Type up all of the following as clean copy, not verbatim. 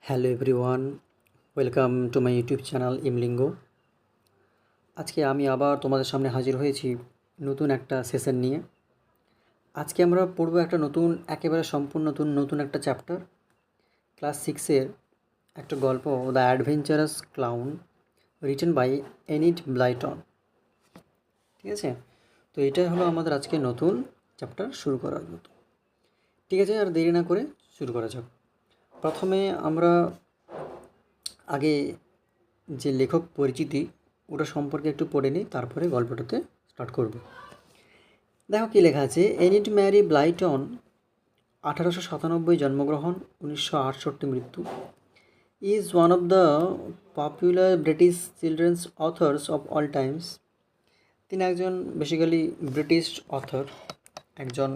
Hello everyone, welcome to my YouTube channel Imlingo. আজকে আমি আবার তোমাদের সামনে হাজির হয়েছি নতুন একটা সেশন নিয়ে। আজকে আমরা পড়ব একটা নতুন, একেবারে সম্পূর্ণ নতুন একটা চ্যাপ্টার, ক্লাস 6-এর একটা গল্প, the adventurous clown, written by Enid Blyton. ঠিক আছে, তো এটাই হলো আমাদের আজকে নতুন চ্যাপ্টার শুরু করার মতো। ঠিক আছে, আর দেরি না করে শুরু করা যাক। প্রথমে আমরা আগে যে লেখক পরিচিতি ওটা সম্পর্কে একটু পড়ে নিই, তারপরে গল্পটাতে স্টার্ট করব। দেখো কী লেখা আছে। এনিড ম্যারি ব্লাইটন, 1897 জন্মগ্রহণ, 1968 মৃত্যু, is one of the popular British children's authors of all times. তিনি একজন বেসিক্যালি ব্রিটিশ অথর, একজন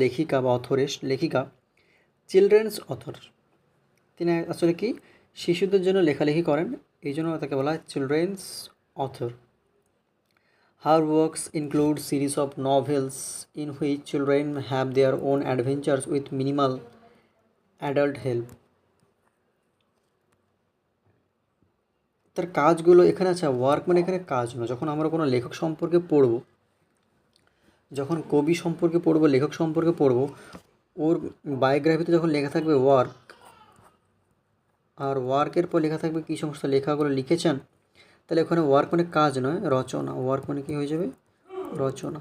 লেখিকা বা লেখিকা, চিলড্রেন্স অথর। তিনি আসলে কি শিশুদের জন্য লেখালেখি করেন, এই জন্য তাকে বলা হয় children's author. Her works include series of novels in which children have their own adventures with minimal adult help. তার কাজগুলো এখানে আছে, ওয়ার্ক মানে এখানে কাজ নয়। যখন আমরা কোনো লেখক সম্পর্কে পড়ব, যখন কবি সম্পর্কে পড়ব, লেখক সম্পর্কে পড়ব, ওর বায়োগ্রাফিতে যখন লেখা থাকবে ওয়ার্ক, আর ওয়ার্কের পর লেখা থাকবে কী সমস্ত লেখাগুলো লিখেছেন, তাহলে ওখানে ওয়ার্ক মানে কাজ নয়, রচনা। ওয়ার্ক মানে কী হয়ে যাবে? রচনা।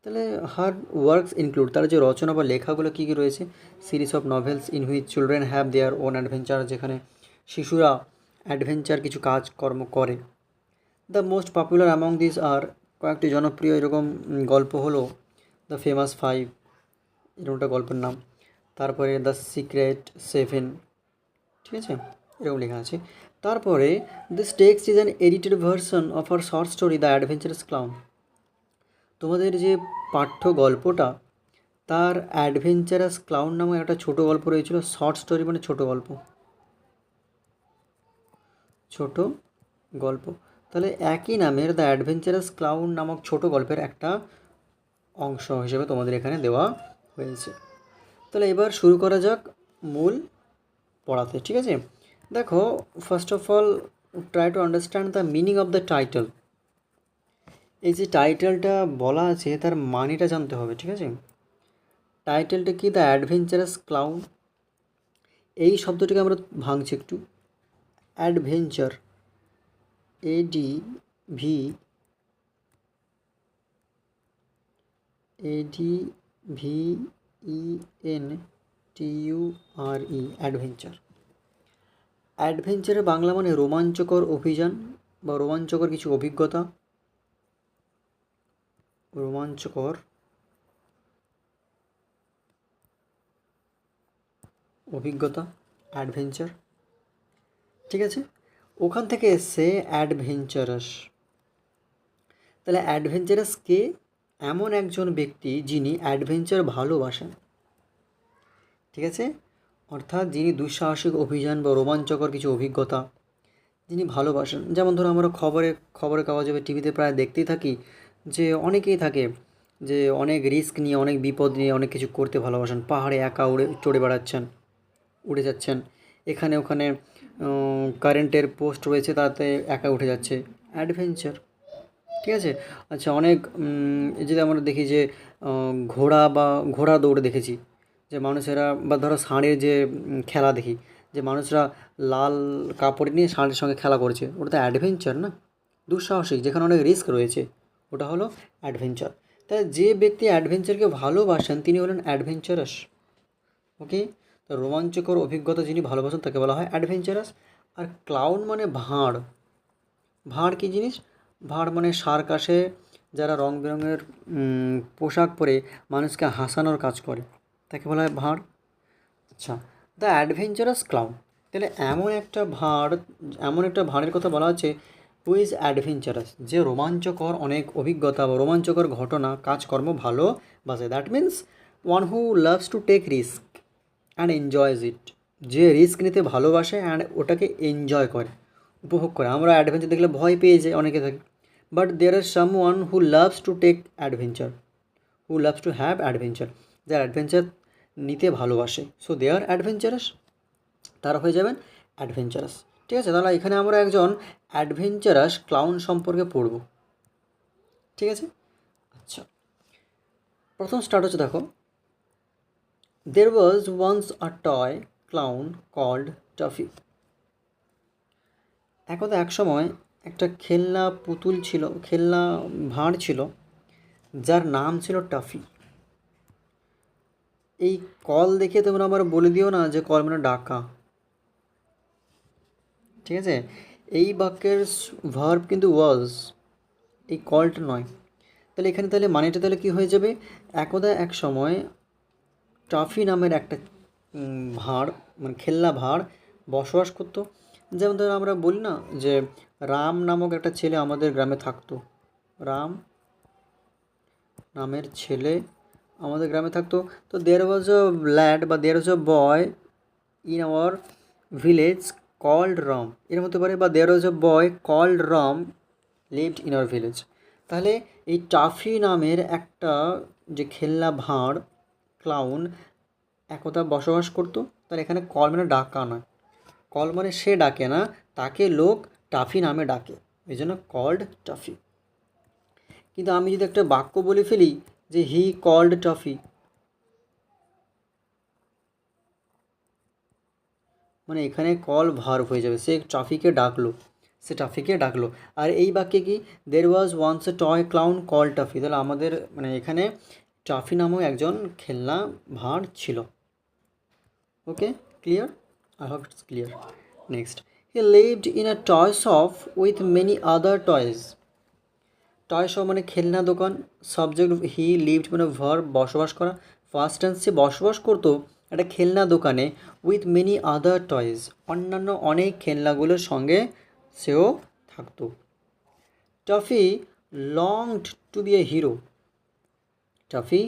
তাহলে হার ওয়ার্কস ইনক্লুড, তার যে রচনা বা লেখাগুলো কী কী রয়েছে, series of novels in which children have their own adventure, যেখানে শিশুরা অ্যাডভেঞ্চার কিছু কাজকর্ম করে। The most popular among this are, কয়েকটি জনপ্রিয় এরকম গল্প হলো দ্য ফেমাস ফাইভ, এরকমটা গল্পের নাম। তারপরে দ্য সিক্রেট সেভেন, ঠিক আছে, এরকম লেখা আছে। তারপরে this text is an edited version of a short story the adventurous clown. তোমাদের যে পাঠ্য গল্পটা, তার অ্যাডভেঞ্চারাস ক্লাউন নামে একটা ছোটো গল্প রয়েছিল। শর্ট স্টোরি মানে ছোটো গল্প, ছোট গল্প। তাহলে একই নামের দ্য অ্যাডভেঞ্চারাস ক্লাউন নামক ছোট গল্পের একটা অংশ হিসেবে তোমাদের এখানে দেওয়া হয়েছে। তাহলে এবার শুরু করা যাক মূল পড়াতে। ঠিক আছে, দেখো, first of all try to understand the meaning of the title. এই যে টাইটেলটা বলা আছে তার মানেটা জানতে হবে। ঠিক আছে, টাইটেলটা কি? The adventurous clown. এই শব্দটিকে আমরা ভাঙছি একটু। Adventure, ADVENTURE, adventure. অ্যাডভেঞ্চারের বাংলা মানে রোমাঞ্চকর অভিযান বা রোমাঞ্চকর কিছু অভিজ্ঞতা। রোমাঞ্চকর অভিজ্ঞতা, অ্যাডভেঞ্চার। ঠিক আছে, ওখান থেকে এসছে অ্যাডভেঞ্চারাস। তাহলে অ্যাডভেঞ্চারাস কে? এমন একজন ব্যক্তি যিনি অ্যাডভেঞ্চার ভালোবাসেন। ঠিক আছে, অর্থাৎ যিনি দুঃসাহসিক অভিযান বা রোমাঞ্চকর কিছু অভিজ্ঞতা যিনি ভালোবাসেন। যেমন ধরো আমরা খবরের কাগজে বা টিভিতে প্রায় দেখতেই থাকি যে অনেকেই থাকে যে অনেক রিস্ক নিয়ে, অনেক বিপদ নিয়ে অনেক কিছু করতে ভালোবাসেন। পাহাড়ে একা চড়ে বেড়াচ্ছেন, উড়ে যাচ্ছেন, এখানে ওখানে কারেন্টের পোস্ট রয়েছে তাতে একা উঠে যাচ্ছে, অ্যাডভেঞ্চার। ঠিক আছে, আচ্ছা, অনেক যদি আমরা দেখি যে ঘোড়া দৌড়ে দেখেছি যে মানুষেরা, বা ধরো ষাঁড়ের যে খেলা দেখি যে মানুষরা লাল কাপড় নিয়ে ষাঁড়ের সঙ্গে খেলা করছে, ওটা তো অ্যাডভেঞ্চার না? দুঃসাহসিক, যেখানে অনেক রিস্ক রয়েছে, ওটা হলো অ্যাডভেঞ্চার। তাই যে ব্যক্তি অ্যাডভেঞ্চারকে ভালোবাসেন তিনি হলেন অ্যাডভেঞ্চারাস। ওকে, তো রোমাঞ্চকর অভিজ্ঞতা যিনি ভালোবাসেন তাকে বলা হয় অ্যাডভেঞ্চারাস। আর ক্লাউন মানে ভাঁড়। ভাঁড় কী জিনিস? ভাঁড় মানে সার্কাসে যারা রং বেরঙের পোশাক পরে মানুষকে হাসানোর কাজ করে, তাকে বলা হয় ভাঁড়। আচ্ছা, দ্য অ্যাডভেঞ্চারাস ক্লাউন, তাহলে এমন একটা ভাঁড়ের কথা বলা হচ্ছে হু ইজ অ্যাডভেঞ্চারাস, যে রোমাঞ্চকর অনেক অভিজ্ঞতা বা রোমাঞ্চকর ঘটনা কাজকর্ম ভালোবাসে। That means one who loves to take risk and enjoys it, যে রিস্ক নিতে ভালোবাসে অ্যান্ড ওটাকে এনজয় করে, উপভোগ করে। আমরা অ্যাডভেঞ্চার দেখলে ভয় পেয়ে যাই, অনেকে থাকি, but there are someone who loves to take adventure, who loves to have adventure, যারা অ্যাডভেঞ্চার নিতে ভালোবাসে, সো দে আর অ্যাডভেঞ্চারাস। তারা হয়ে যাবেন অ্যাডভেঞ্চারাস। ঠিক আছে, তাহলে এখানে আমরা একজন অ্যাডভেঞ্চারাস ক্লাউন সম্পর্কে পড়ব। ঠিক আছে, আচ্ছা, প্রথম স্টার্ট হচ্ছে, দেখো, there was once a toy clown called Tuffy. একদা এক সময় একটা খেলনা পুতুল ছিল, খেলনা ভাঁড় ছিল, যার নাম ছিল টাফি। এই কল দেখে তোমরা আবার বলে দিও না যে কল মানে ডাকা। ঠিক আছে, এই বাক্যের ভার্ব কিন্তু ওয়াজ, এই কলটা নয়। তাহলে এখানে তাহলে মানেটা তাহলে কী হয়ে যাবে, একদা এক সময় টাফি নামের একটা ভাঁড়, মানে খেলনা ভাঁড় বসবাস করতো। যেমন ধরো আমরা বলি না যে রাম নামক একটা ছেলে আমাদের গ্রামে থাকতো, রাম নামের ছেলে আমাদের গ্রামে থাকতো। তো দেয়ার ওয়াজ আ ল্যাড বা there was a boy in our village called Ram, এর মধ্যে পারে, বা there was a boy called Ram lived in our village. তাহলে এই টাফি নামের একটা যে খেলনা ভাঁড় ক্লাউন একদা বসবাস করতো। তাহলে এখানে কল মানে ডাকা নয়, কল মানে সে ডাকে না, তাকে লোক টাফি নামে ডাকে, এই জন্য কল্ড টাফি। কিন্তু আমি যদি একটা বাক্য বলে ফেলি যে হি কল্ড টফি, মানে এখানে কল ভার্ব হয়ে যাবে, সে টফিকে ডাকলো, সে টফিকে ডাকলো। আর এই বাক্যে কি, there was once a toy clown call Toffee, তাহলে আমাদের মানে এখানে টফি নামক একজন খেলনা ভাঁড় ছিল। Okay, clear? I hope it's clear. Next, he lived in a toy shop with many other toys. Toy shop মানে খেলনা দোকান, সাবজেক্ট হি, লিভড মানে ভার্ব বসবাস করা, ফার্স্ট টেন্সে বসবাস করতো একটা খেলনা দোকানে, উইথ মেনি আদার টয়েস অন্যান্য অনেক খেলনাগুলোর সঙ্গে সেও থাকতো। Taffy longed to be a hero, Taffy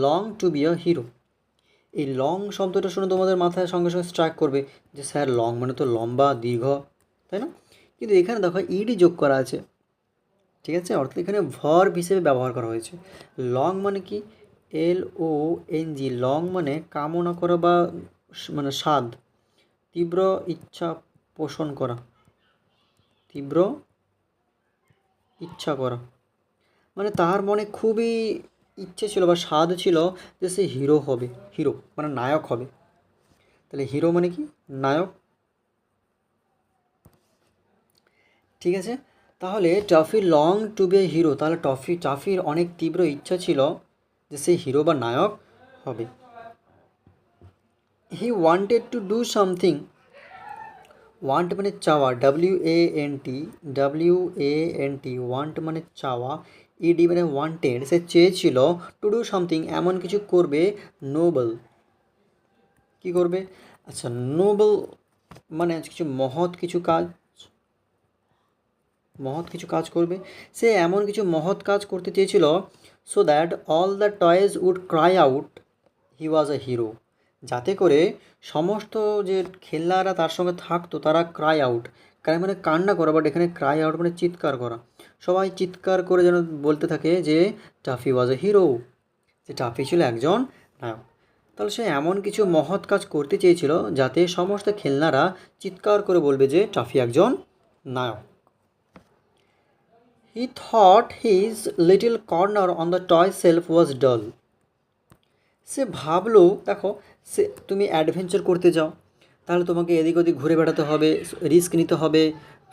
long to be a hero. এই লং শব্দটা শুনে তোমাদের মাথায় সঙ্গে সঙ্গে স্ট্রাইক করবে যে স্যার লং মানে তো লম্বা দীর্ঘ, তাই না? কিন্তু এখানে দেখো ইডি যোগ করা আছে। ঠিক আছে, অর্থাৎ এখানে ভার্ব হিসেবে ব্যবহার করা হয়েছে। লং মানে কি, LONG, লং মানে কামনা করা বা মানে স্বাদ, তীব্র ইচ্ছা পোষণ করা, তীব্র ইচ্ছা করা, মানে তার মনে খুবই ইচ্ছে ছিল বা স্বাদ ছিল যে সে হিরো হবে, হিরো মানে নায়ক হবে। তাহলে হিরো মানে কি, নায়ক। ঠিক আছে, তাহলে Toffee long to be a hero, তাহলে টাফির অনেক তীব্র ইচ্ছা ছিল যে সে হিরো বা নায়ক হবে। He wanted to do something, want মানে চাওয়া, WANT, ওয়ান্ট মানে চাওয়া, ED মানে ওয়ান্টেড, সে চেয়েছিল টু ডু সামথিং এমন কিছু করবে, নোবেল, কী করবে, আচ্ছা নোবেল মানে কিছু মহৎ কিছু কাজ, মহৎ কিছু কাজ করবে, সে এমন কিছু মহৎ কাজ করতে চেয়েছিল, so that all the toys would cry out he was a hero, যাতে করে সমস্ত যে খেলনারা তার সঙ্গে থাকতো তারা ক্রাই আউট, ক্রাই মানে কান্না করা, বাট এখানে ক্রাই আউট মানে চিৎকার করা, সবাই চিৎকার করে যেন বলতে থাকে যে টাফি ওয়াজ এ হিরো, যে টাফি ছিল একজন নায়ক। তাহলে সে এমন কিছু মহৎ কাজ করতে চেয়েছিল যাতে সমস্ত খেলনারা চিৎকার করে বলবে যে টাফি একজন নায়ক। He thought his little corner on the toy shelf was dull. সে ভাবলো, দেখো, সে তুমি অ্যাডভেঞ্চার করতে যাও, তাহলে তোমাকে এদিক ওদিক ঘুরে বেড়াতে হবে, রিস্ক নিতে হবে,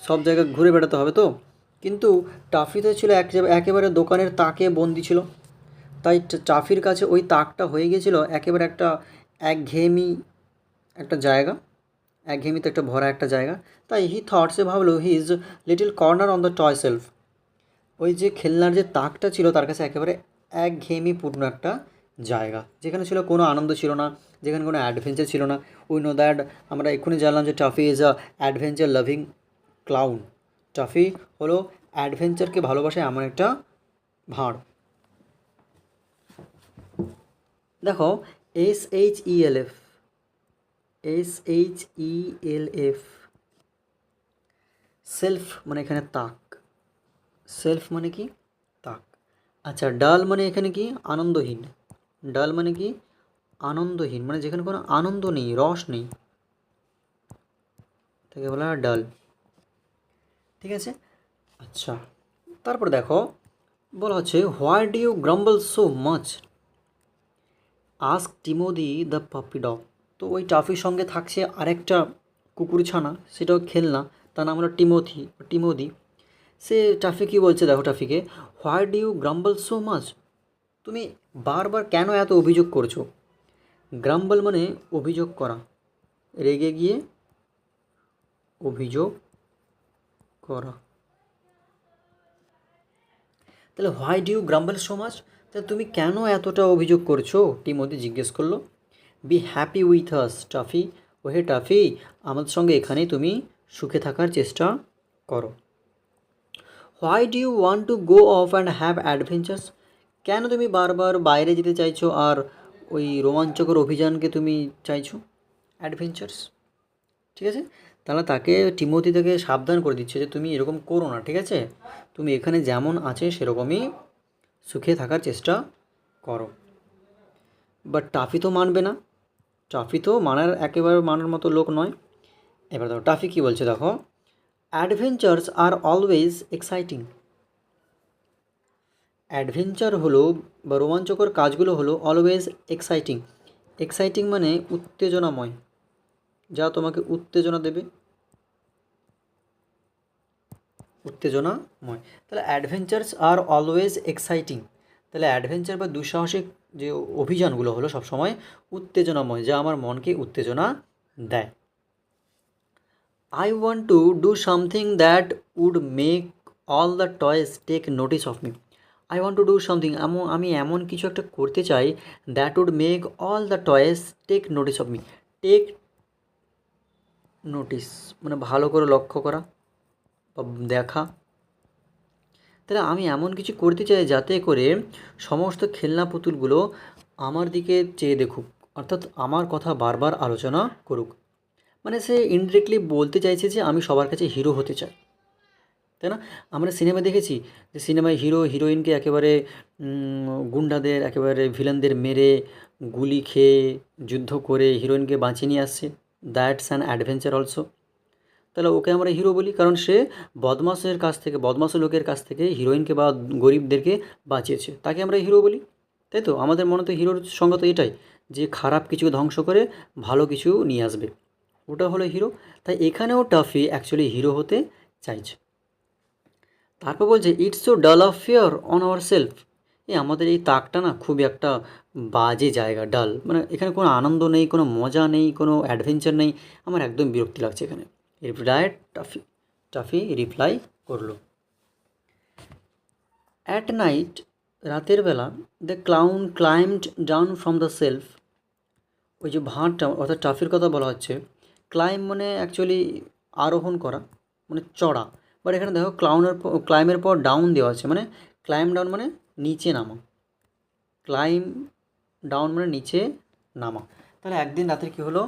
সব জায়গায় ঘুরে বেড়াতে হবে তো। কিন্তু টাফিতে ছিল একেবারে দোকানের তাকে বন্দি ছিল, তাই টাফির কাছে ওই তাকটা হয়ে গিয়েছিল একেবারে একটা একঘেয়েমি একটা জায়গা, একঘেয়েমিতে একটা ভরা একটা জায়গা। তাই হি থট, সে ভাবলো, his little corner on the toy self, ওই যে খেলনার যে তাকটা ছিল তার কাছে একেবারে একঘেয়েমিপূর্ণ একটা জায়গা, যেখানে ছিল কোনো আনন্দ ছিল না, যেখানে কোনো অ্যাডভেঞ্চার ছিল না। উই নো দ্যাট, আমরা এক্ষুনি জানলাম যে toffee is a adventure loving clown, toffee হলো অ্যাডভেঞ্চারকে ভালোবাসে এমন একটা ভাঁড়। দেখো, SHELF, SHELF, সেলফ মানে এখানে তাক, সেলফ মানে কি, তাক। আচ্ছা, ডাল মানে এখানে কি, আনন্দহীন, ডাল মানে কি, আনন্দহীন, মানে যেখানে কোনো আনন্দ নেই, রস নেই। তাকে বলা হয় ডাল। ঠিক আছে, আচ্ছা তারপর দেখো বলা হচ্ছে why do you grumble so much, ask Timothy the puppy dog. তো ওই টাফির সঙ্গে থাকছে আরেকটা কুকুর ছানা, সেটাও খেলনা, তার নাম হলো টিমোথি, টিমোদি। সে টাফি কী বলছে দেখো টাফিকে, why do you grumble so much, তুমি বারবার কেন এত অভিযোগ করছো। গ্রাম্বল মানে অভিযোগ করা, রেগে গিয়ে অভিযোগ করা। তাহলে why do you grumble so much, তাহলে তুমি কেন এতটা অভিযোগ করছো, টিমোদি জিজ্ঞেস করলো। Be happy with us Toffee, ও হে টাফি, আমাদের সঙ্গে এখানেই তুমি সুখে থাকার চেষ্টা করো। Why do you want to go off and have adventures, কেন তুমি বারবার বাইরে যেতে চাইছো আর ওই রোমাঞ্চকর অভিযানকে তুমি চাইছো, অ্যাডভেঞ্চার্স। ঠিক আছে, তাহলে তাকে টিমোথি থেকে সাবধান করে দিচ্ছে যে তুমি এরকম করো না, ঠিক আছে, তুমি এখানে যেমন আছে সেরকমই সুখে থাকার চেষ্টা করো। বাট টাফি তো মানবে না, টাফি তো একেবারে মানার মতো লোক নয়। এবার দেখো টাফি কী বলছে দেখো, adventures are always exciting, adventure হলো বা রোমাঞ্চকর কাজগুলো হলো অলওয়েজ এক্সাইটিং। এক্সাইটিং মানে উত্তেজনাময়, যা তোমাকে উত্তেজনা দেবে, উত্তেজনাময়। তাহলে অ্যাডভেঞ্চার্স আর অলওয়েজ এক্সাইটিং, তাহলে অ্যাডভেঞ্চার বা দুঃসাহসিক যে অভিযানগুলো হলো সবসময় উত্তেজনাময়, যা আমার মনকে উত্তেজনা দেয়। I want to do something that would make all the toys take notice of me, I want to do something, আমি এমন কিছু একটা করতে চাই, that would make all the toys take notice of me. Take notice মানে ভালো করে লক্ষ্য করা বা দেখা। তাহলে আমি এমন কিছু করতে চাই যাতে করে সমস্ত খেলনা পুতুলগুলো আমার দিকে চেয়ে দেখুক, অর্থাৎ আমার কথা বারবার আলোচনা করুক। মানে সে ইনডিরেক্টলি বলতে চাইছে যে আমি সবার কাছে হিরো হতে চাই, তাই না? আমরা সিনেমা দেখেছি যে সিনেমায় হিরো হিরোইনকে একেবারে গুন্ডাদের একেবারে ভিলেনদের মেরে গুলি খেয়ে যুদ্ধ করে হিরোইনকে বাঁচিয়ে নিয়ে আসছে, দ্যাটস অ্যান অ্যাডভেঞ্চার অলসো। তাহলে ওকে আমরা হিরো বলি, কারণ সে বদমাশের কাছ থেকে, বদমাশ লোকের কাছ থেকে হিরোইনকে বা গরিবদেরকে বাঁচিয়েছে, তাকে আমরা হিরো বলি। তাই তো আমাদের মনে তো হিরোর সঙ্গে তো এটাই, যে খারাপ কিছু ধ্বংস করে ভালো কিছু নিয়ে আসবে, ওটা হলো হিরো। তাই এখানেও টাফি অ্যাকচুয়ালি হিরো হতে চাইছে। তারপর বলছে ইটস সো ডাল of fear on our self, আমাদের এই তাকটা না খুবই একটা বাজে জায়গা, ডাল মানে এখানে কোনো আনন্দ নেই, কোনো মজা নেই, কোনো অ্যাডভেঞ্চার নেই, আমার একদম বিরক্তি লাগছে এখানে। রিপ্লাই টাফি, টাফি রিপ্লাই করলো। অ্যাট নাইট, রাতের বেলা, the clown climbed down from the shelf, ওই যে ভাঁড়টা অর্থাৎ টাফির কথা বলা হচ্ছে, ক্লাইম মানে অ্যাকচুয়ালি আরোহণ করা মানে চড়া, বাট এখানে দেখো ক্লাইমের পর ডাউন দেওয়া আছে, মানে ক্লাইম ডাউন মানে নিচে নামা, ক্লাইম ডাউন মানে নিচে নামা। তাহলে একদিন রাতে কী হলো,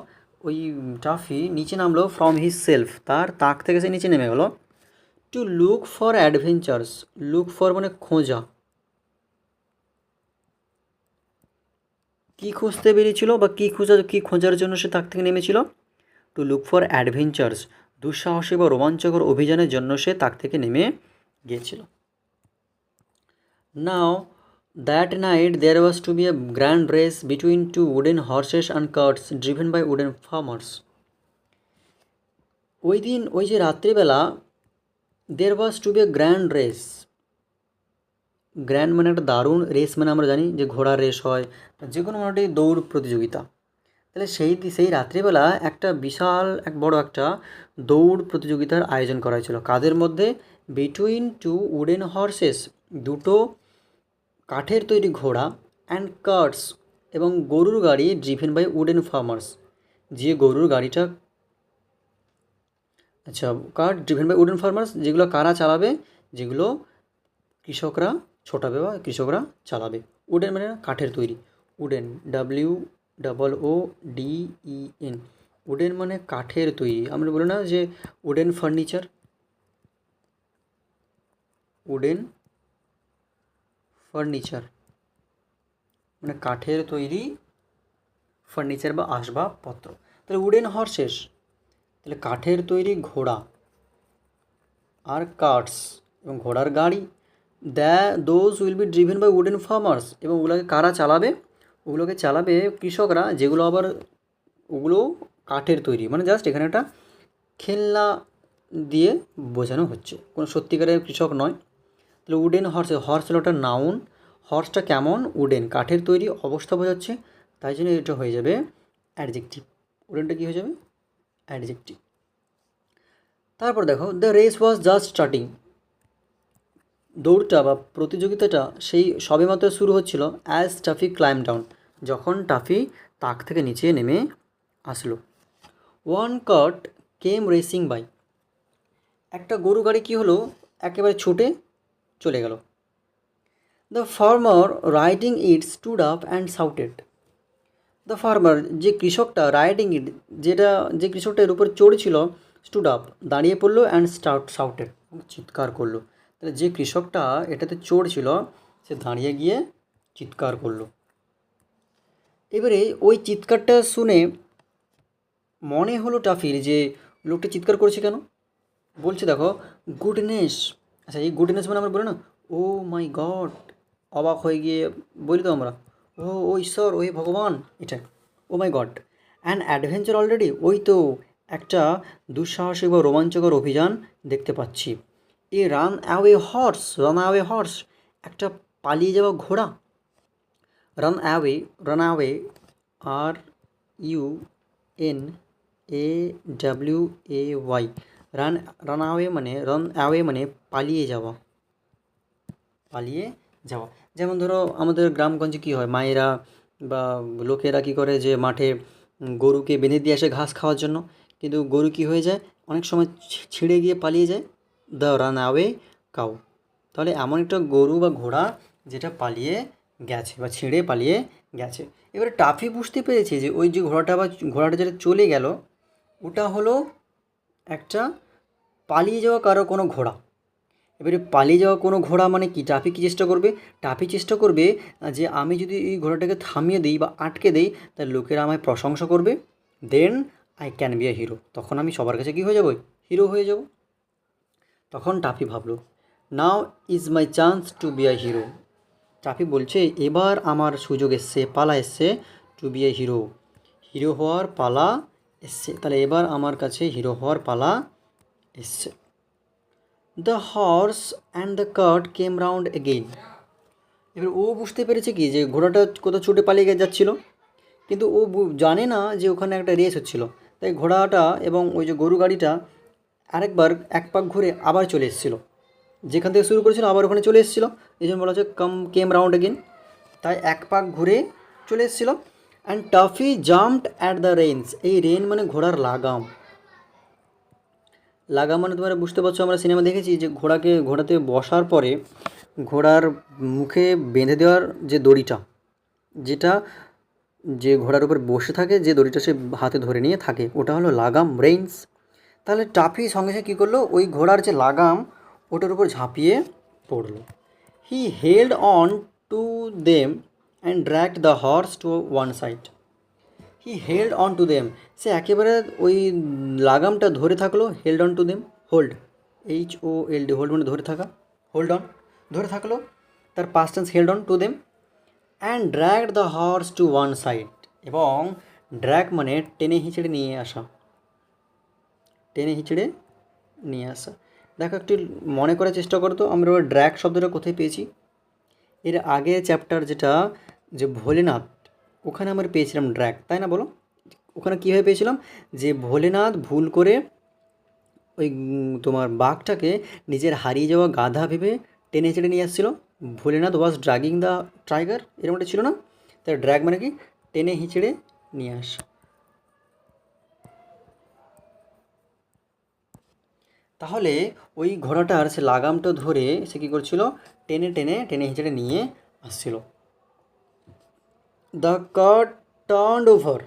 ওই টাফি নিচে নামলো ফ্রম হিজ সেলফ, তার তাক থেকে সে নিচে নেমে গেলো। To look for adventures, look for মানে খোঁজা, কী খুঁজতে বেরিয়েছিল বা কী খোঁজার জন্য সে তাক থেকে নেমেছিল, টু লুক ফর অ্যাডভেঞ্চার্স, দুঃসাহসী বা রোমাঞ্চকর অভিযানের জন্য সে তাক থেকে নেমে গিয়েছিল। Now that night there was to be a grand race between two wooden horses and carts driven by wooden farmers. ওই দিন ওই যে রাত্রিবেলা, there was to be a grand race, grand মানে একটা দারুণ, রেস মানে আমরা জানি যে ঘোড়ার রেস হয়, যে কোনো মোটামুটি দৌড় প্রতিযোগিতা। তাহলে সেই রাত্রিবেলা একটা বিশাল বড় একটা দৌড় প্রতিযোগিতার আয়োজন করা হয়েছিল, কাদের মধ্যে, বিটুইন টু উডেন হর্সেস, দুটো কাঠের তৈরি ঘোড়া, অ্যান্ড কার্টস এবং গরুর গাড়ি, ড্রিভেন বাই উডেন ফার্মার্স, যে গরুর গাড়িটা, আচ্ছা cart driven by wooden farmers, যেগুলো কারা চালাবে, যেগুলো কৃষকরা ছোটাবে বা কৃষকরা চালাবে। উডেন মানে কাঠের তৈরি, উডেন WOODEN, উডেন মানে কাঠের তৈরি, আমরা বলি না যে উডেন ফার্নিচার, উডেন ফার্নিচার মানে কাঠের তৈরি ফার্নিচার বা আসবাবপত্র। তাহলে উডেন হর্সেস, তাহলে কাঠের তৈরি ঘোড়া আর কার্টস এবং ঘোড়ার গাড়ি, those will be driven by wooden farmers, এবং ওগুলোকে কারা চালাবে? ওগুলোকে চালাবে কৃষকরা, যেগুলো আবার ওগুলো কাঠের তৈরি। মানে জাস্ট এখানে একটা খেলনা দিয়ে বোঝানো হচ্ছে, কোনো সত্যিকারের কৃষক নয়। তাহলে উডেন হর্স, হর্স হলো একটা নাউন, হর্সটা কেমন? উডেন, কাঠের তৈরি, অবস্থা বোঝাচ্ছে, তাই জন্য এটা হয়ে যাবে অ্যাডজেক্টিভ। উডেনটা কী হয়ে যাবে? অ্যাডজেক্টিভ। তারপর দেখো, the race was just starting, দৌড়টা বা প্রতিযোগিতাটা সেই সবেমাত্র শুরু হচ্ছিল। অ্যাজ টাফি ক্লাইম ডাউন, যখন টাফি তাক থেকে নিচে নেমে আসলো। One cart came racing by, একটা গরু গাড়ি কী হলো? একেবারে ছুটে চলে গেল। The farmer riding it stood up and shouted, the farmer, যে কৃষকটা, রাইডিং ইট, যেটা, যে কৃষকটা এর উপর চড়ছিল, স্টুড আপ, দাঁড়িয়ে পড়লো, অ্যান্ড শাউটেড, চিৎকার করলো। তাহলে যে কৃষকটা এটাতে চড়ছিল সে দাঁড়িয়ে গিয়ে চিৎকার করলো। এবারে ওই চিৎকারটা শুনে মনে হলো টাফির যে লোকটা চিৎকার করেছে কেন? বলছে দেখো, গুডনেস। আচ্ছা, এই গুডনেস মানে আমরা বলি না, ও মাই গড, অবাক হয়ে গিয়ে বলি তো আমরা, ও ঈশ্বর, ও ভগবান, এটা ও মাই গড। অ্যান্ড অ্যাডভেঞ্চার অলরেডি, ওই তো একটা দুঃসাহসিক বা রোমাঞ্চকর অভিযান দেখতে পাচ্ছি। এ রান অ্যাওয়ে হর্স, একটা পালিয়ে যাওয়া ঘোড়া। Run away, R U N A W A Y, run away মানে পালিয়ে যাওয়া, পালিয়ে যাওয়া। যেমন ধরো আমাদের গ্রামগঞ্জে কী হয়, মায়েরা বা লোকেরা কী করে, যে মাঠে গরুকে বেঁধে দিয়ে আসে ঘাস খাওয়ার জন্য, কিন্তু গরু কী হয়ে যায়, অনেক সময় ছিঁড়ে গিয়ে পালিয়ে যায়। দ্য রান অ্যাওয়ে কাউ, তাহলে এমন একটা গরু বা ঘোড়া যেটা পালিয়ে গেছে বা ছিঁড়ে পালিয়ে গেছে। এবারে টাফি বুঝতে পেরেছে যে ওই যে ঘোড়াটা যেটা চলে গেল, ওটা হলো একটা পালিয়ে যাওয়া কারো কোনো ঘোড়া। এবারে পালিয়ে যাওয়া কোনো ঘোড়া মানে কি? টাফি কী চেষ্টা করবে? টাফি চেষ্টা করবে যে আমি যদি এই ঘোড়াটাকে থামিয়ে দিই বা আটকে দিই, তাহলে লোকেরা আমায় প্রশংসা করবে, then I can be a hero, তখন আমি সবার কাছে কী হয়ে যাবো? হিরো হয়ে যাব। তখন টাফি ভাবলো, now is my chance to be a hero. Toffee বলছে, এবার আমার সুযোগ এসছে, পালা এসছে, to be a hero, hero হওয়ার পালা এসছে। তাহলে এবার আমার কাছে হিরো হওয়ার পালা এসছে। The horse and the cart came round again, এবার ও বুঝতে পেরেছে কি, যে ঘোড়াটা কোথাও ছুটে পালিয়ে যাচ্ছিলো, কিন্তু ও জানে না যে ওখানে একটা রেস হচ্ছিলো। তাই ঘোড়াটা এবং ওই যে গরু গাড়িটা আরেকবার এক পাক ঘুরে আবার চলে এসেছিলো, যেখান থেকে শুরু করেছিল আবার ওখানে চলে এসেছিলো, এই জন্য বলা হচ্ছে কেম রাউন্ড এগেন। তাই এক পাক ঘুরে চলে এসেছিলো। And toffee jumped at the rains, এই রেন মানে ঘোড়ার লাগাম। লাগাম মানে তোমরা বুঝতে পারছো, আমরা সিনেমা দেখেছি যে ঘোড়াতে বসার পরে ঘোড়ার মুখে বেঁধে দেওয়ার যে দড়িটা, যেটা যে ঘোড়ার উপর বসে থাকে, যে দড়িটা সে হাতে ধরে নিয়ে থাকে, ওটা হলো লাগাম, রেইনস। তাহলে টাফি সঙ্গে সঙ্গে কী করলো, ওই ঘোড়ার যে লাগাম ওটার উপর ঝাঁপিয়ে পড়লো। He held on to them and dragged the horse to one side. He held on to them, সে একেবারে ওই লাগামটা ধরে থাকলো। Held on to them, hold, HOLD, hold মানে ধরে থাকা, হোল্ড অন, ধরে থাকলো, তার past tense held on to them. And dragged the horse to one side, এবং ড্র্যাগ মানে টেনে হিঁচড়ে নিয়ে আসা, টেনে হিঁচড়ে নিয়ে আসা। দেখো একটু মনে করার চেষ্টা করতো, আমরা ওই ড্র্যাগ শব্দটা কোথায় পেয়েছি? এর আগে চ্যাপ্টার যেটা, যে ভোলেনাথ, ওখানে আমরা পেয়েছিলাম ড্র্যাগ, তাই না বলো? ওখানে কীভাবে পেয়েছিলাম, যে ভোলেনাথ ভুল করে ওই তোমার বাঘটাকে নিজের হারিয়ে যাওয়া গাধা ভেবে টেনে চেড়ে নিয়ে আসছিলো। ভোলেনাথ ওয়াজ ড্রাগিং দ্য টাইগার, এরকমটা ছিল না? তাই ড্র্যাগ মানে কি? টেনে হিঁচড়ে নিয়ে আসা। তাহলে ওই ঘোড়াটার সে লাগামটা ধরে সে কী করছিল? টেনে টেনে টেনে হিঁচড়ে নিয়ে আসছিল। দ্য কার্ট টার্নড ওভার,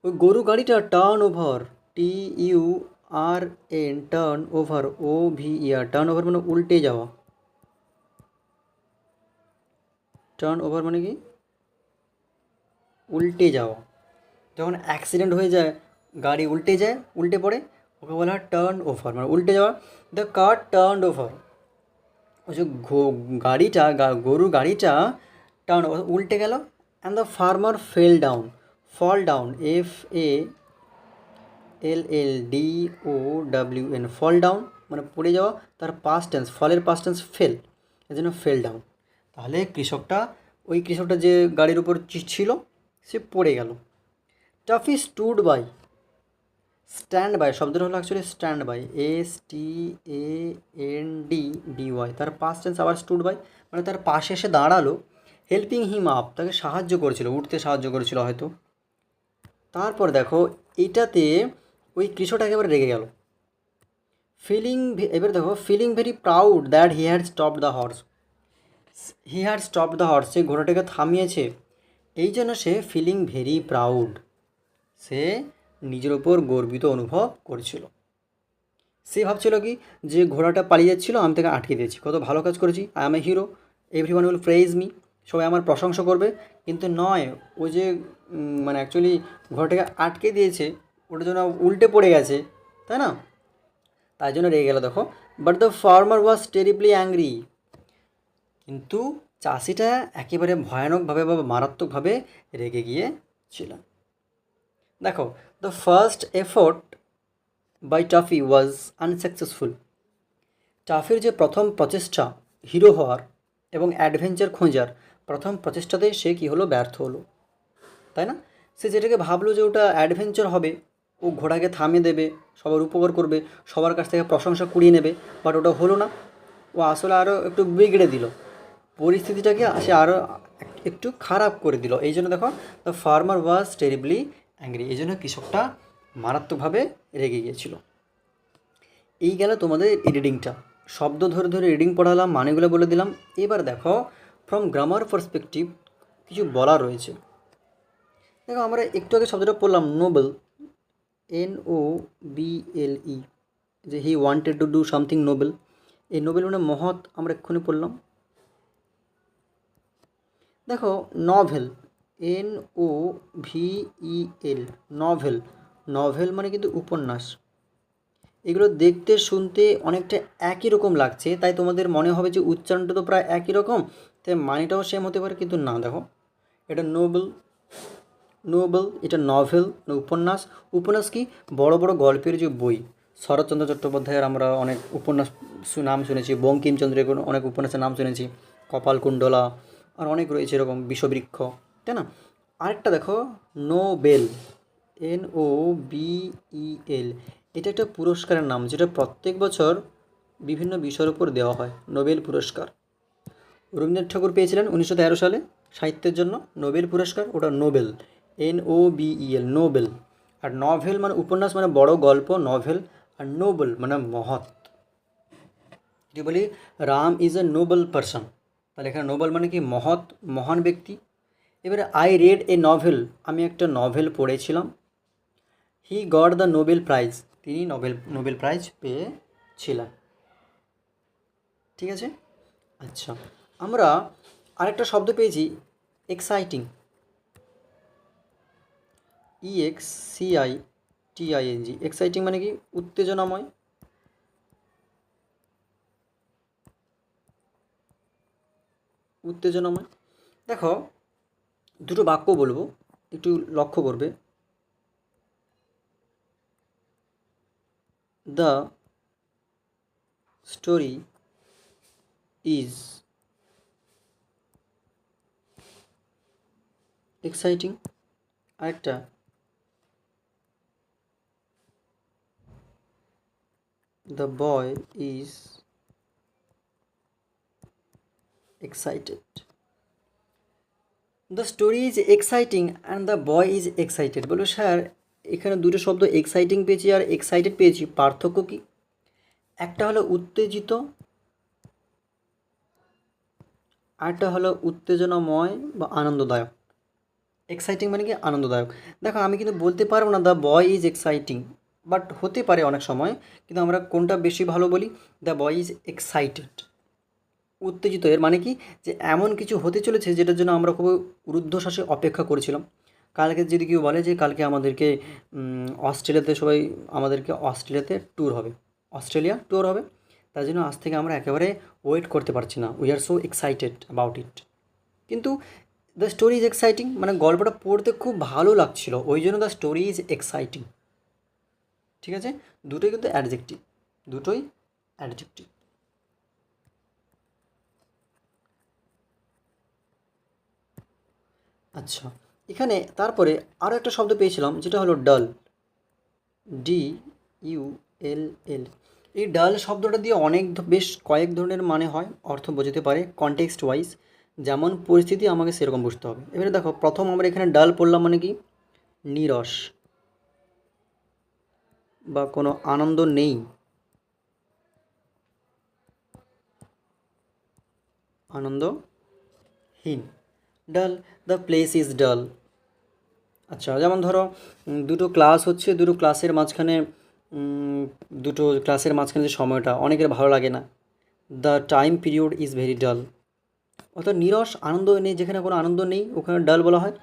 ওই গরু গাড়িটা turn over, TURN, turn over, OVER, turn over মানে উল্টে যাওয়া। টার্ন ওভার মানে কি? উল্টে যাওয়া। যখন অ্যাক্সিডেন্ট হয়ে যায় গাড়ি উল্টে যায়, উল্টে পড়ে, ওকে বলা হয় টার্ন ওভার, মানে উল্টে যাওয়া। দ্য কার টার্ন ওভার, ওই যে গাড়িটা গরুর গাড়িটা টার্ন উল্টে গেল। And the farmer fell down, fall down, FALLDOWN, fall down মানে পড়ে যাওয়া, তার পাস্ট টেন্স, ফলের পাস্ট টেন্স ফেল, এই জন্য ফেল ডাউন। তাহলে কৃষকটা যে গাড়ির উপর ছিল সে পড়ে গেল। Toffee stood by, stand by শব্দটা হলো অ্যাকচুয়ালি স্ট্যান্ড বাই, STANDBY, তার পাস্ট টেন্স আবার স্টুড বাই, মানে তার পাশে এসে দাঁড়ালো। হেল্পিং হিম আপ, তাকে সাহায্য করেছিল, উঠতে সাহায্য করেছিল হয়তো। তারপর দেখো এইটাতে ওই কৃষকটা একেবারে রেগে গেল। এবার দেখো feeling very proud that he had stopped the horse, সে ঘোড়াটাকে থামিয়েছে, এই জন্য সে ফিলিং ভেরি প্রাউড, সে নিজের ওপর গর্বিত অনুভব করছিল। সে ভাবছিল কি যে ঘোড়াটা পালিয়ে যাচ্ছিল, আমি তাকে আটকে দিয়েছি, কত ভালো কাজ করেছি, I M A hero, everyone will praise me, সবাই আমার প্রশংসা করবে। কিন্তু নয়, ও যে মানে অ্যাকচুয়ালি ঘোড়াটাকে আটকে দিয়েছে, ওটার জন্য উল্টে পড়ে গেছে, তাই না, তাই জন্য রেগে গেল দেখো। But the farmer was terribly angry, কিন্তু চাষিটা একেবারে ভয়ানকভাবে বা মারাত্মকভাবে রেগে গিয়েছিলেন। দেখো, the first effort by Taffy was unsuccessful, টাফির যে প্রথম প্রচেষ্টা হিরো হওয়ার এবং অ্যাডভেঞ্চার খোঁজার প্রথম প্রচেষ্টাতেই সে কী হলো, ব্যর্থ হলো, তাই না। সে যেটাকে ভাবলো যে ওটা অ্যাডভেঞ্চার হবে, ও ঘোড়াকে থামিয়ে দেবে, সবার উপকার করবে, সবার কাছ থেকে প্রশংসা কুড়িয়ে নেবে, বাট ওটা হলো না। ও আসলে আরও একটু বিগড়ে দিল পরিস্থিতিটাকে, সে আরও একটু খারাপ করে দিল। এই জন্য দেখো, the farmer was terribly angry, এই জন্য কৃষকটা মারাত্মকভাবে রেগে গিয়েছিল। এই গেল তোমাদের রিডিংটা, শব্দ ধরে ধরে রিডিং পড়ালাম, মানেগুলো বলে দিলাম। এবার দেখো ফ্রম গ্রামার পার্সপেক্টিভ কিছু বলা রয়েছে। দেখো আমরা একটু আগে শব্দটা পড়লাম নোবেল, NOBLE, যে he wanted to do something Nobel, এই নোবেল মানে মহৎ, আমরা এক্ষুনি পড়লাম। দেখো নভেল, NOVEL, নভেল, নভেল মানে কিন্তু উপন্যাস। এগুলো দেখতে শুনতে অনেকটা একই রকম লাগছে, তাই তোমাদের মনে হবে যে উচ্চারণটা তো প্রায় একই রকম, তাই মানেটাও সেম হতে পারে, কিন্তু না। দেখো এটা নোবেল, এটা নভেল, উপন্যাস। উপন্যাস কি, বড় বড় গল্পের যে বই, শরৎচন্দ্র চট্টোপাধ্যায়ের আমরা অনেক উপন্যাস নাম শুনেছি, বঙ্কিমচন্দ্রের অনেক উপন্যাসের নাম শুনেছি, কপালকুণ্ডলা, আর অনেক রয়েছে এরকম, বিষবৃক্ষ, তাই না। আরেকটা দেখো নোবেল, NOBEL, এটা একটা পুরস্কারের নাম, যেটা প্রত্যেক বছর বিভিন্ন বিষয়ের উপর দেওয়া হয়, নোবেল পুরস্কার। রবীন্দ্রনাথ ঠাকুর পেয়েছিলেন 1913 সালে সাহিত্যের জন্য নোবেল পুরস্কার, ওটা নোবেল, NOBEL, নোবেল। আর নভেল মানে উপন্যাস, মানে বড় গল্প, নভেল। আর নোবেল মানে মহৎ, যদি বলি Ram is a Nobel person, তাহলে এখানে নোবেল মানে কি, মহৎ, মহান ব্যক্তি। এবারে আই রেড এ নভেল, আমি একটা নভেল পড়েছিলাম। He got the Nobel prize, তিনি নোবেল প্রাইজ পেয়েছিলেন। ঠিক আছে, আচ্ছা আমরা আরেকটা শব্দ পেয়েছি এক্সাইটিং, EXCITING, এক্সাইটিং মানে কি, উত্তেজনাময়। দেখো দুটো বাক্য বলবো, একটু লক্ষ্য করবে। দ্য স্টোরি ইজ এক্সাইটিং, আরেকটা the boy is excited. The story is exciting and the boy is excited. বলো স্যার এখানে দুটো শব্দ এক্সাইটিং পেয়েছি আর এক্সাইটেড পেয়েছি, পার্থক্য কী? একটা হলো উত্তেজিত, আরেকটা হলো উত্তেজনাময় বা আনন্দদায়ক। এক্সাইটিং মানে কি, আনন্দদায়ক। দেখো আমি কিন্তু বলতে পারবো না the boy is exciting, but হতে পারে অনেক সময়, কিন্তু আমরা কোনটা বেশি ভালো বলি, দ্য বয় ইজ এক্সাইটেড, উত্তেজিত। এর মানে কি, যে এমন কিছু হতে চলেছে যেটার জন্য আমরা খুব ঊর্ধ্বশ্বাসে অপেক্ষা করেছিলাম। কালকে যদি কেউ বলে যে কালকে আমাদেরকে অস্ট্রেলিয়াতে সবাই আমাদেরকে অস্ট্রেলিয়াতে ট্যুর হবে, অস্ট্রেলিয়া ট্যুর হবে, তার জন্য আজ থেকে আমরা একেবারে ওয়েট করতে পারছি না, we are so excited about it. কিন্তু দ্য স্টোরি ইজ এক্সাইটিং, মানে গল্পটা পড়তে খুব ভালো লাগছিল, ওই জন্য দ্য স্টোরি ইজ এক্সাইটিং। ঠিক আছে, দুটোই কিন্তু অ্যাডজেক্টিভ, দুটোই অ্যাডজেক্টিভ। আচ্ছা, এখানে তারপরে আরও একটা শব্দ পেয়েছিলাম যেটা হলো ডাল, DULL। এই ডাল শব্দটা দিয়ে বেশ কয়েক ধরনের মানে হয়, অর্থ বোঝাতে পারে কনটেক্সট ওয়াইজ, যেমন পরিস্থিতি আমাকে সেরকম বুঝতে হবে। এবারে দেখো, প্রথম আমরা এখানে ডাল পড়লাম মানে কি, নীরস বা কোনো আনন্দ নেই, আনন্দহীন। ডাল, দ্য প্লেস ইজ ডাল। আচ্ছা, যেমন ধরো দুটো ক্লাস হচ্ছে, দুটো ক্লাসের মাঝখানে যে সময়টা অনেকের ভালো লাগে না, the time period is very ডাল। অর্থাৎ নীরস, আনন্দ নেই, যেখানে কোনো আনন্দ নেই ওখানে ডাল বলা হয়।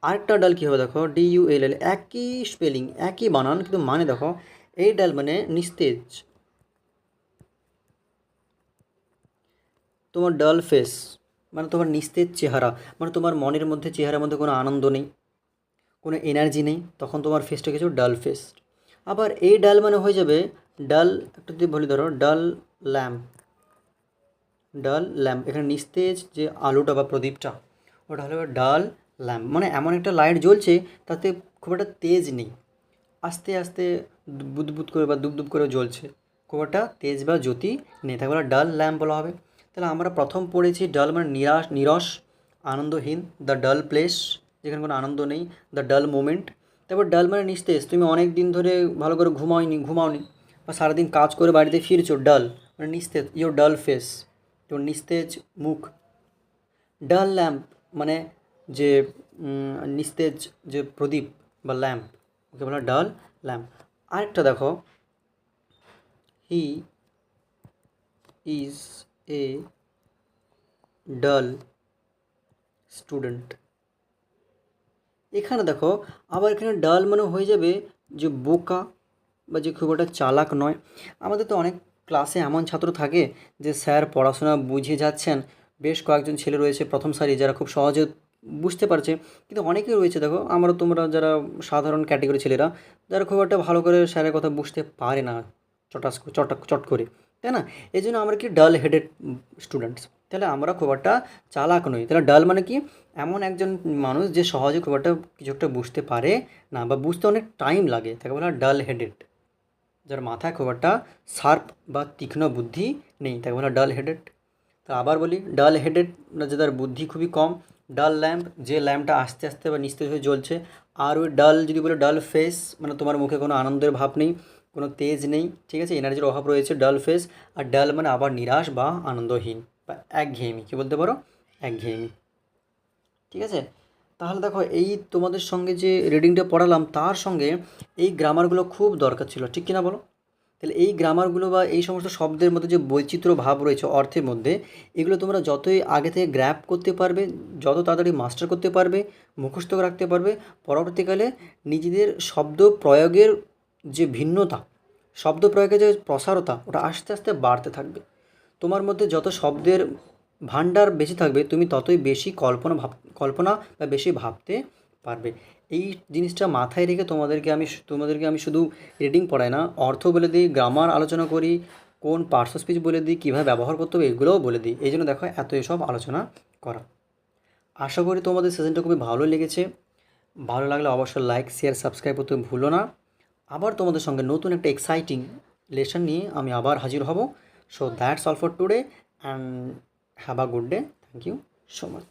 আরেকটা ডাল কী হবে দেখো, DULL, একই স্পেলিং একই বানান কিন্তু মানে দেখো, এই ডাল মানে নিস্তেজ, তোমার ডাল ফেস মানে তোমার নিস্তেজ চেহারা, মানে তোমার মনের মধ্যে, চেহারার মধ্যে কোনো আনন্দ নেই, কোনো এনার্জি নেই, তখন তোমার ফেসটা কিছু ডাল ফেস। আবার এই ডাল মানে হয়ে যাবে ডাল, একটা যদি বলি ধরো ডাল ল্যাম্প, ডাল ল্যাম্প, এখানে নিস্তেজ যে আলোটা বা প্রদীপটা ওটা হলো ডাল ল্যাম্প, মানে এমন একটা লাইট জ্বলছে তাতে খুব একটা তেজ নেই, আস্তে আস্তে বুদবুদ করে বা দুবদুব করে জ্বলছে, খুব একটা তেজ বা জ্যোতি নেই, তাকে বলা ডাল ল্যাম্প বলা হবে। তাহলে আমরা প্রথম পড়েছি ডাল মানে নিরস, আনন্দহীন, দ্য ডাল প্লেস, যেখানে কোনো আনন্দ নেই, দ্য ডাল মোমেন্ট। তারপর ডাল মানে নিস্তেজ, তুমি অনেক দিন ধরে ভালো করে ঘুমাওনি বা সারাদিন কাজ করে বাড়িতে ফিরছো, ডাল মানে নিস্তেজ, ইয়োর ডাল ফেস, তোর নিস্তেজ মুখ। ডাল ল্যাম্প মানে যে নিস্তেজ যে প্রদীপ বা ল্যাম্প, ওকে বলা ডাল ল্যাম্প। আরেকটা দেখো, হি ইজ এ ডাল স্টুডেন্ট। এখানে দেখো, আবার এখানে ডাল মানে হয়ে যাবে যে বোকা বা যে খুব একটা চালাক নয়। আমাদের তো অনেক ক্লাসে এমন ছাত্র থাকে যে স্যার পড়াশোনা বুঝিয়ে যাচ্ছেন, বেশ কয়েকজন ছেলে রয়েছে প্রথম সারি যারা খুব সহজে বুঝতে পারছে, কিন্তু অনেকেই রয়েছে দেখো, তোমরা যারা সাধারণ ক্যাটেগরি ছেলেরা, যারা খুব একটা ভালো করে স্যারের কথা বুঝতে পারে না, চট করে, তাই না? এই জন্য আমরা কি ডাল হেডেড স্টুডেন্টস, তাহলে আমরা খুব একটা চালাক নই। তাহলে ডাল মানে কি, এমন একজন মানুষ যে সহজে খুব একটা কিছু একটা বুঝতে পারে না বা বুঝতে অনেক টাইম লাগে, তাকে বলা ডাল হেডেড। যার মাথায় খুব একটা শার্প বা তীক্ষ্ণ বুদ্ধি নেই, তাকে বলা ডাল হেডেড। তা আবার বলি, ডাল হেডেড যে তার বুদ্ধি খুবই কম। ডাল ল্যাম্প, যে ল্যাম্পটা আস্তে আস্তে বা নিস্তেজ হয়ে জ্বলছে। আর ওই ডাল যদি বলে ডাল ফেস, মানে তোমার মুখে কোনো আনন্দের ভাব নেই, কোনো তেজ নেই, ঠিক আছে, এনার্জির অভাব রয়েছে, ডাল ফেস। আর ডাল মানে আবার নিরাশ বা আনন্দহীন বা একঘেয়েমি, কী বলতে পারো, একঘেয়েমি। ঠিক আছে, তাহলে দেখো, এই তোমাদের সঙ্গে যে রিডিংটা পড়ালাম তার সঙ্গে এই গ্রামারগুলো খুব দরকার ছিল, ঠিক কিনা বলো? তাহলে এই গ্রামারগুলো বা এই সমস্ত শব্দের মধ্যে যে বৈচিত্র্য ভাব রয়েছে অর্থের মধ্যে, এগুলো তোমরা যতই আগে থেকে গ্র্যাপ করতে পারবে, যত তাড়াতাড়ি মাস্টার করতে পারবে, মুখস্থ রাখতে পারবে, পরবর্তীকালে নিজেদের শব্দ প্রয়োগের যে ভিন্নতা, শব্দ প্রয়োগের যে প্রসারতা, ওটা আস্তে আস্তে বাড়তে থাকবে। তোমার মধ্যে যত শব্দের ভাণ্ডার বেশি থাকবে, তুমি ততই বেশি কল্পনা বা বেশি ভাবতে পারবে। এই জিনিসটা মাথায় রেখে তোমাদেরকে আমি শুধু রিডিং পড়াই না, অর্থ বলে দিই, গ্রামার আলোচনা করি, কোন পার্টস অফ স্পিচ বলে দিই, কীভাবে ব্যবহার করতে হবে এগুলোও বলে দিই। এই জন্য দেখো এত এসব আলোচনা করা। আশা করি তোমাদের সেশনটা খুবই ভালো লেগেছে। ভালো লাগলে অবশ্যই লাইক, শেয়ার, সাবস্ক্রাইব করতে ভুলো না। আবার তোমাদের সঙ্গে নতুন একটা এক্সাইটিং লেসন নিয়ে আমি আবার হাজির হব। So that's all for today and have a good day. Thank you so much.